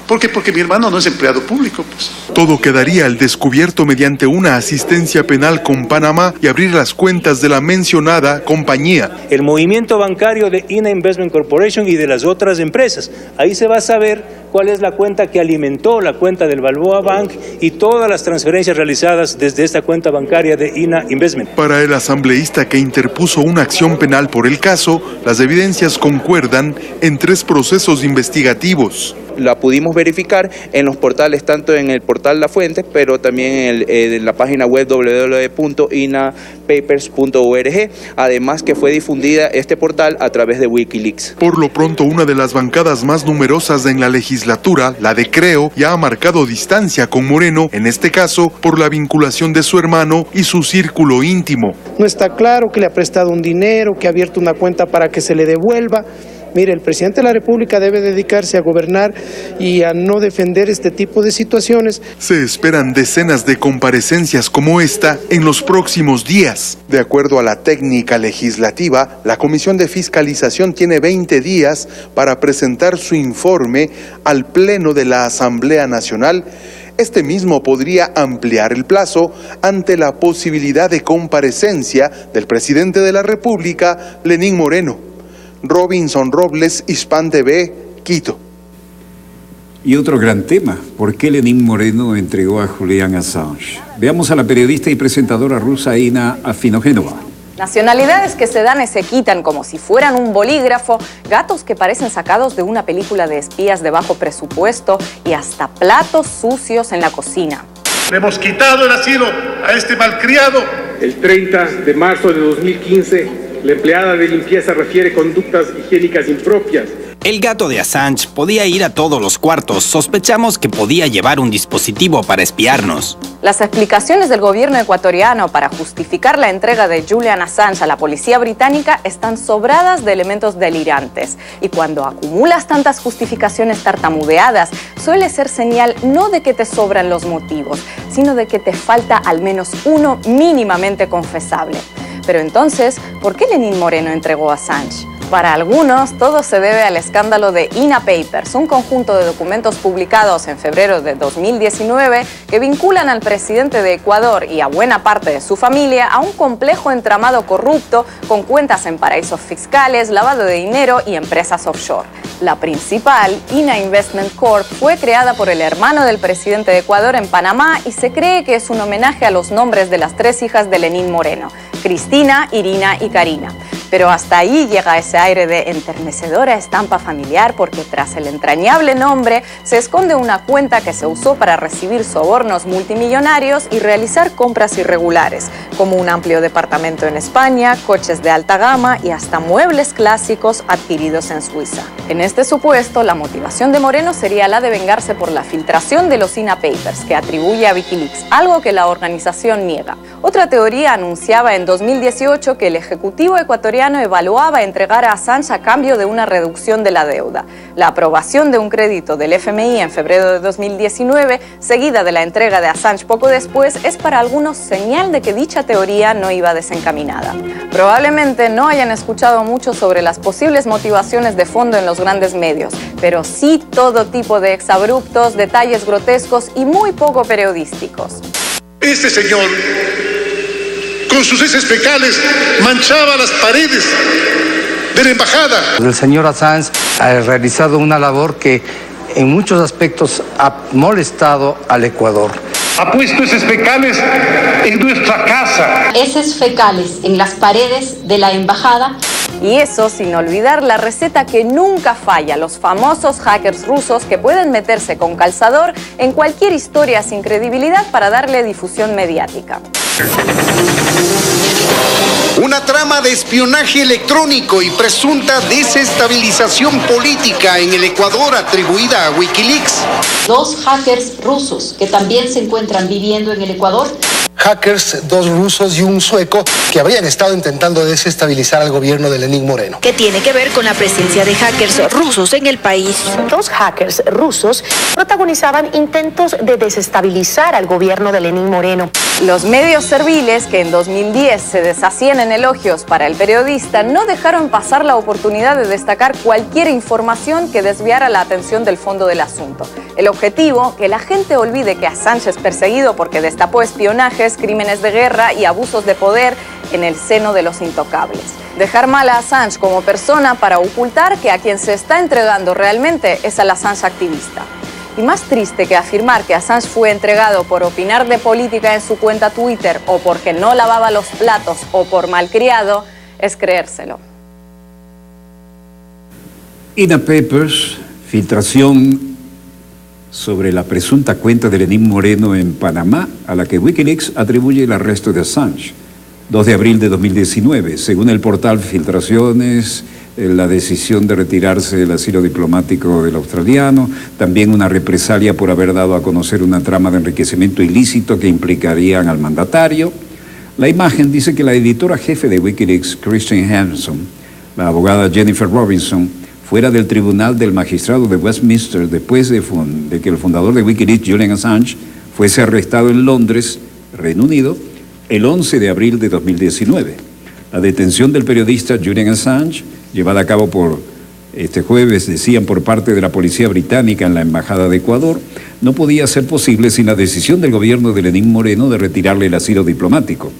Speaker 17: ¿Por qué? Porque mi hermano no es empleado público, pues.
Speaker 6: Todo quedaría al descubierto mediante una asistencia penal con Panamá y abrir las cuentas de la mencionada compañía.
Speaker 14: El movimiento bancario de INA Investment Corporation y de las otras empresas. Ahí se va a saber cuál es la cuenta que alimentó la cuenta del Balboa Bank y todas las transferencias realizadas desde esta cuenta bancaria de INA Investment.
Speaker 6: Para el asambleísta que interpuso una acción penal por el caso, las evidencias concuerdan en 3 procesos investigativos.
Speaker 21: La pudimos verificar en los portales, tanto en el portal La Fuente, pero también en la página web www.inapapers.org, además que fue difundida este portal a través de Wikileaks.
Speaker 6: Por lo pronto, una de las bancadas más numerosas en la legislatura, la de Creo, ya ha marcado distancia con Moreno, en este caso por la vinculación de su hermano y su círculo íntimo.
Speaker 8: No está claro que le ha prestado un dinero, que ha abierto una cuenta para que se le devuelva. Mire, el presidente de la República debe dedicarse a gobernar y a no defender este tipo de situaciones.
Speaker 6: Se esperan decenas de comparecencias como esta en los próximos días. De acuerdo a la técnica legislativa, la Comisión de Fiscalización tiene 20 días para presentar su informe al Pleno de la Asamblea Nacional. Este mismo podría ampliar el plazo ante la posibilidad de comparecencia del presidente de la República, Lenín Moreno. Robinson Robles, Hispan TV, Quito.
Speaker 1: Y otro gran tema, ¿por qué Lenín Moreno entregó a Julian Assange? Veamos a la periodista y presentadora rusa Ina Afinogénova.
Speaker 9: Nacionalidades que se dan y se quitan como si fueran un bolígrafo, gatos que parecen sacados de una película de espías de bajo presupuesto y hasta platos sucios en la cocina.
Speaker 3: Le hemos quitado el asilo a este malcriado.
Speaker 10: El 30 de marzo de 2015, la empleada de limpieza refiere conductas higiénicas impropias.
Speaker 24: El gato de Assange podía ir a todos los cuartos. Sospechamos que podía llevar un dispositivo para espiarnos.
Speaker 9: Las explicaciones del gobierno ecuatoriano para justificar la entrega de Julian Assange a la policía británica están sobradas de elementos delirantes. Y cuando acumulas tantas justificaciones tartamudeadas, suele ser señal no de que te sobran los motivos, sino de que te falta al menos uno mínimamente confesable. Pero entonces, ¿por qué Lenín Moreno entregó a Assange? Para algunos, todo se debe al escándalo de INA Papers, un conjunto de documentos publicados en febrero de 2019 que vinculan al presidente de Ecuador y a buena parte de su familia a un complejo entramado corrupto con cuentas en paraísos fiscales, lavado de dinero y empresas offshore. La principal, INA Investment Corp, fue creada por el hermano del presidente de Ecuador en Panamá y se cree que es un homenaje a los nombres de las 3 hijas de Lenín Moreno, Cristina, Irina y Karina. Pero hasta ahí llega ese aire de enternecedora estampa familiar porque tras el entrañable nombre se esconde una cuenta que se usó para recibir sobornos multimillonarios y realizar compras irregulares, como un amplio departamento en España, coches de alta gama y hasta muebles clásicos adquiridos en Suiza. En este supuesto, la motivación de Moreno sería la de vengarse por la filtración de los INA Papers que atribuye a Wikileaks, algo que la organización niega. Otra teoría anunciaba en 2018 que el Ejecutivo ecuatoriano evaluaba entregar a Assange a cambio de una reducción de la deuda. La aprobación de un crédito del FMI en febrero de 2019, seguida de la entrega de Assange poco después, es para algunos señal de que dicha teoría no iba desencaminada. Probablemente no hayan escuchado mucho sobre las posibles motivaciones de fondo en los grandes medios, pero sí todo tipo de exabruptos, detalles grotescos y muy poco periodísticos.
Speaker 3: Este señor, con sus heces fecales, manchaba las paredes de la embajada.
Speaker 25: El señor Assange ha realizado una labor que en muchos aspectos ha molestado al Ecuador.
Speaker 3: Ha puesto heces fecales en nuestra casa.
Speaker 26: Heces fecales en las paredes de la embajada.
Speaker 9: Y eso sin olvidar la receta que nunca falla, los famosos hackers rusos que pueden meterse con calzador en cualquier historia sin credibilidad para darle difusión mediática.
Speaker 11: Una trama de espionaje electrónico y presunta desestabilización política en el Ecuador atribuida a Wikileaks.
Speaker 12: 2 hackers rusos que también se encuentran viviendo en el Ecuador.
Speaker 13: Hackers, 2 rusos y un sueco que habrían estado intentando desestabilizar al gobierno de Lenín Moreno.
Speaker 15: ¿Qué tiene que ver con la presencia de hackers rusos en el país?
Speaker 16: 2 hackers rusos protagonizaban intentos de desestabilizar al gobierno de Lenín Moreno.
Speaker 9: Los medios serviles, que en 2010 se deshacían en elogios para el periodista, no dejaron pasar la oportunidad de destacar cualquier información que desviara la atención del fondo del asunto. El objetivo, que la gente olvide que Assange es perseguido porque destapó espionajes, crímenes de guerra y abusos de poder en el seno de los intocables. Dejar mal a Assange como persona para ocultar que a quien se está entregando realmente es al Assange activista. Y más triste que afirmar que Assange fue entregado por opinar de política en su cuenta Twitter o porque no lavaba los platos o por malcriado, es creérselo.
Speaker 1: INA Papers, filtración sobre la presunta cuenta de Lenín Moreno en Panamá, a la que Wikileaks atribuye el arresto de Assange. 2 de abril de 2019, según el portal Filtraciones, la decisión de retirarse del asilo diplomático del australiano, también una represalia por haber dado a conocer una trama de enriquecimiento ilícito que implicarían al mandatario. La imagen dice que la editora jefe de Wikileaks, Christine Hanson, la abogada Jennifer Robinson, fuera del tribunal del magistrado de Westminster después de que el fundador de Wikileaks, Julian Assange, fuese arrestado en Londres, Reino Unido, el 11 de abril de 2019. La detención del periodista Julian Assange, llevada a cabo este jueves, decían, por parte de la policía británica en la Embajada de Ecuador, no podía ser posible sin la decisión del gobierno de Lenín Moreno de retirarle el asilo diplomático.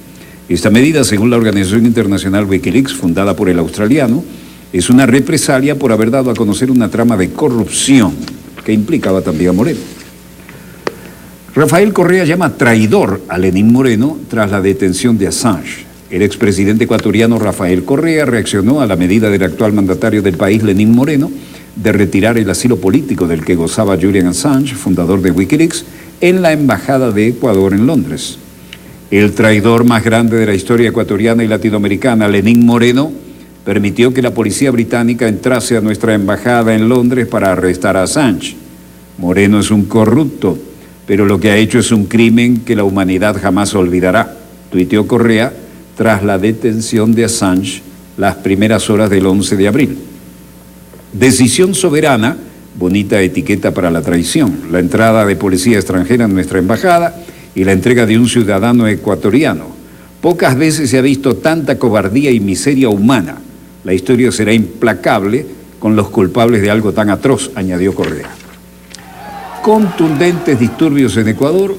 Speaker 1: Esta medida, según la organización internacional Wikileaks, fundada por el australiano, es una represalia por haber dado a conocer una trama de corrupción que implicaba también a Moreno. Rafael Correa llama traidor a Lenín Moreno tras la detención de Assange. El expresidente ecuatoriano Rafael Correa reaccionó a la medida del actual mandatario del país, Lenín Moreno, de retirar el asilo político del que gozaba Julian Assange, fundador de Wikileaks, en la Embajada de Ecuador en Londres. El traidor más grande de la historia ecuatoriana y latinoamericana, Lenín Moreno, permitió que la policía británica entrase a nuestra embajada en Londres para arrestar a Assange. Moreno es un corrupto, pero lo que ha hecho es un crimen que la humanidad jamás olvidará, tuiteó Correa tras la detención de Assange las primeras horas del 11 de abril. Decisión soberana, bonita etiqueta para la traición, la entrada de policía extranjera en nuestra embajada y la entrega de un ciudadano ecuatoriano. Pocas veces se ha visto tanta cobardía y miseria humana. La historia será implacable con los culpables de algo tan atroz, añadió Correa. Contundentes disturbios en Ecuador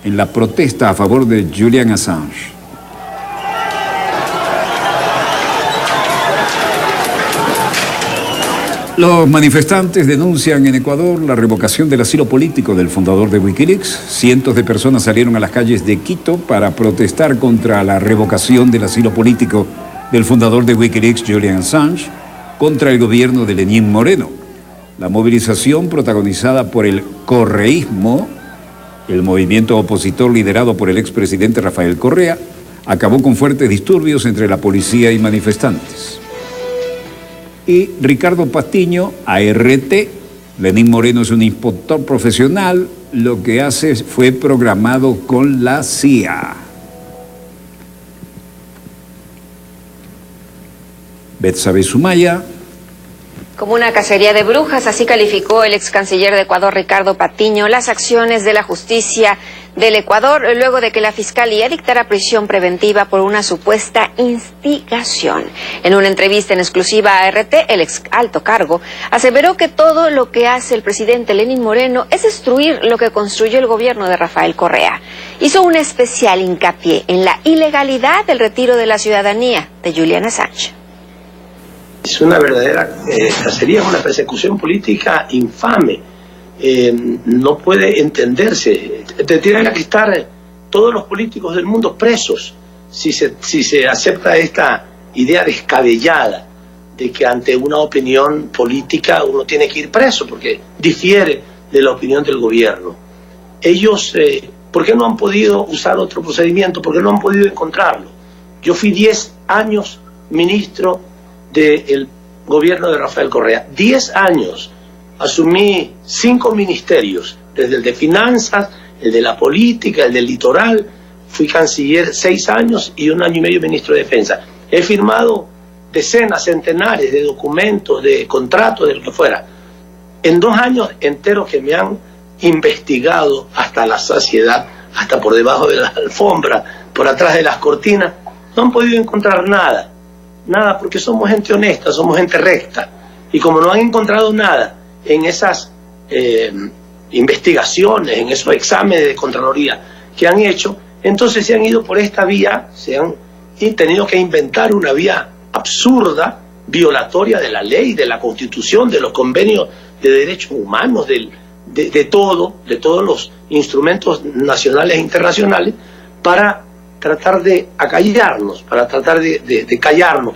Speaker 1: en la protesta a favor de Julian Assange. Los manifestantes denuncian en Ecuador la revocación del asilo político del fundador de Wikileaks. Cientos de personas salieron a las calles de Quito para protestar contra la revocación del asilo político del fundador de Wikileaks, Julian Assange, contra el gobierno de Lenín Moreno. La movilización, protagonizada por el correísmo, el movimiento opositor liderado por el expresidente Rafael Correa, acabó con fuertes disturbios entre la policía y manifestantes. Y Ricardo Patiño, ART, Lenín Moreno es un inspector profesional, lo que hace fue programado con la CIA. Betsabe Sumaya.
Speaker 26: Como una cacería de brujas, así calificó el ex canciller de Ecuador, Ricardo Patiño, las acciones de la justicia del Ecuador luego de que la Fiscalía dictara prisión preventiva por una supuesta instigación. En una entrevista en exclusiva a RT, el ex alto cargo aseveró que todo lo que hace el presidente Lenín Moreno es destruir lo que construyó el gobierno de Rafael Correa. Hizo un especial hincapié en la ilegalidad del retiro de la ciudadanía de Julian Assange.
Speaker 27: Es una verdadera cacería, una persecución política infame. No puede entenderse. Tendrían que estar todos los políticos del mundo presos si se acepta esta idea descabellada de que ante una opinión política uno tiene que ir preso porque difiere de la opinión del gobierno. Ellos, ¿por qué no han podido usar otro procedimiento? ¿Por qué no han podido encontrarlo? Yo fui 10 años ministro del gobierno de Rafael Correa. 10 años. Asumí 5 ministerios, desde el de finanzas, el de la política, el del litoral. Fui canciller 6 años y 1 año y medio ministro de defensa. He firmado decenas, centenares de documentos, de contratos, de lo que fuera. En 2 años enteros que me han investigado hasta la saciedad, hasta por debajo de la alfombra, por atrás de las cortinas, no han podido encontrar nada. Nada, porque somos gente honesta, somos gente recta. Y como no han encontrado nada en esas investigaciones, en esos exámenes de Contraloría que han hecho, entonces se han ido por esta vía, se han tenido que inventar una vía absurda, violatoria de la ley, de la Constitución, de los convenios de derechos humanos, de todos los instrumentos nacionales e internacionales, para tratar de acallarnos, para tratar de callarnos,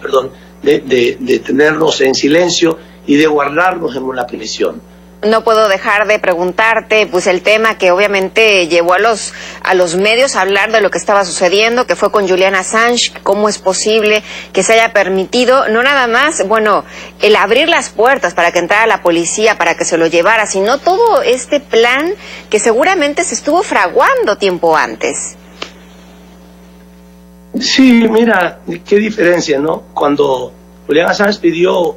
Speaker 27: de tenernos en silencio y de guardarnos en una prisión.
Speaker 26: No puedo dejar de preguntarte, pues el tema que obviamente llevó a los medios a hablar de lo que estaba sucediendo, que fue con Julian Assange. ¿Cómo es posible que se haya permitido, no nada más, bueno, el abrir las puertas para que entrara la policía, para que se lo llevara, sino todo este plan que seguramente se estuvo fraguando tiempo antes?
Speaker 27: Sí, mira, qué diferencia, ¿no? Cuando Julian Assange pidió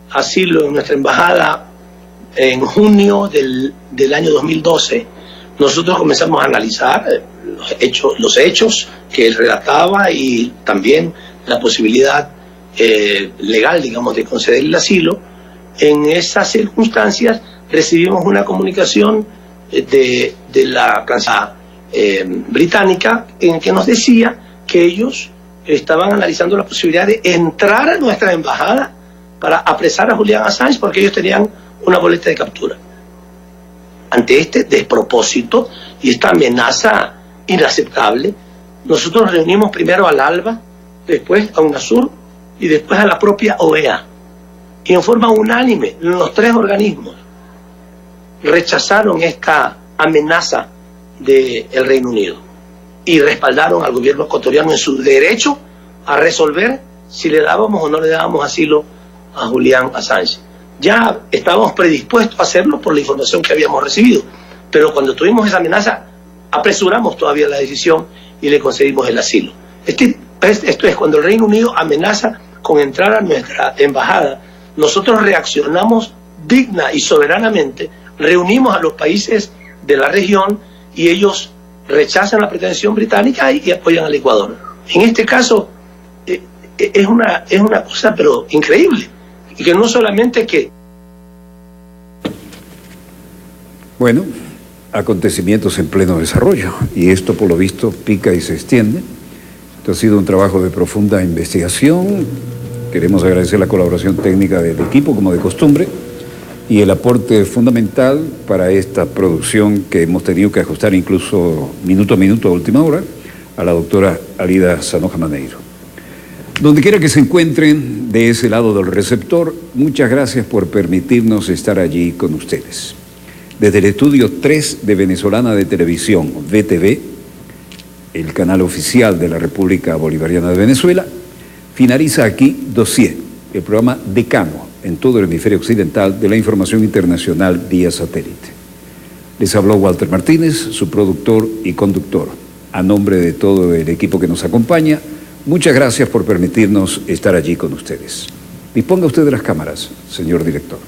Speaker 27: asilo en nuestra embajada en junio del año 2012, nosotros comenzamos a analizar los hechos que él relataba y también la posibilidad legal, digamos, de concederle el asilo. En esas circunstancias recibimos una comunicación de la Cancillería británica en que nos decía que ellos estaban analizando la posibilidad de entrar a nuestra embajada para apresar a Julian Assange porque ellos tenían una boleta de captura. Ante este despropósito y esta amenaza inaceptable, nosotros reunimos primero al ALBA, después a UNASUR y después a la propia OEA. Y en forma unánime, los 3 organismos rechazaron esta amenaza del Reino Unido y respaldaron al gobierno ecuatoriano en su derecho a resolver si le dábamos o no le dábamos asilo a Julian Assange. Ya estábamos predispuestos a hacerlo por la información que habíamos recibido, pero cuando tuvimos esa amenaza apresuramos todavía la decisión y le concedimos el asilo. Esto es cuando el Reino Unido amenaza con entrar a nuestra embajada, nosotros reaccionamos digna y soberanamente, reunimos a los países de la región y ellos rechazan la pretensión británica y apoyan al Ecuador. En este caso es una cosa pero increíble, y que no solamente que...
Speaker 1: Bueno, acontecimientos en pleno desarrollo, y esto por lo visto pica y se extiende. Esto ha sido un trabajo de profunda investigación. Queremos agradecer la colaboración técnica del equipo, como de costumbre, y el aporte fundamental para esta producción que hemos tenido que ajustar incluso minuto a minuto a última hora, a la doctora Alida Sanoja Maneiro. Donde quiera que se encuentren de ese lado del receptor, muchas gracias por permitirnos estar allí con ustedes. Desde el estudio 3 de Venezolana de Televisión, VTV, el canal oficial de la República Bolivariana de Venezuela, finaliza aquí Dossier, el programa decano en todo el hemisferio occidental de la información internacional vía satélite. Les habló Walter Martínez, su productor y conductor. A nombre de todo el equipo que nos acompaña, muchas gracias por permitirnos estar allí con ustedes. Disponga usted de las cámaras, señor director.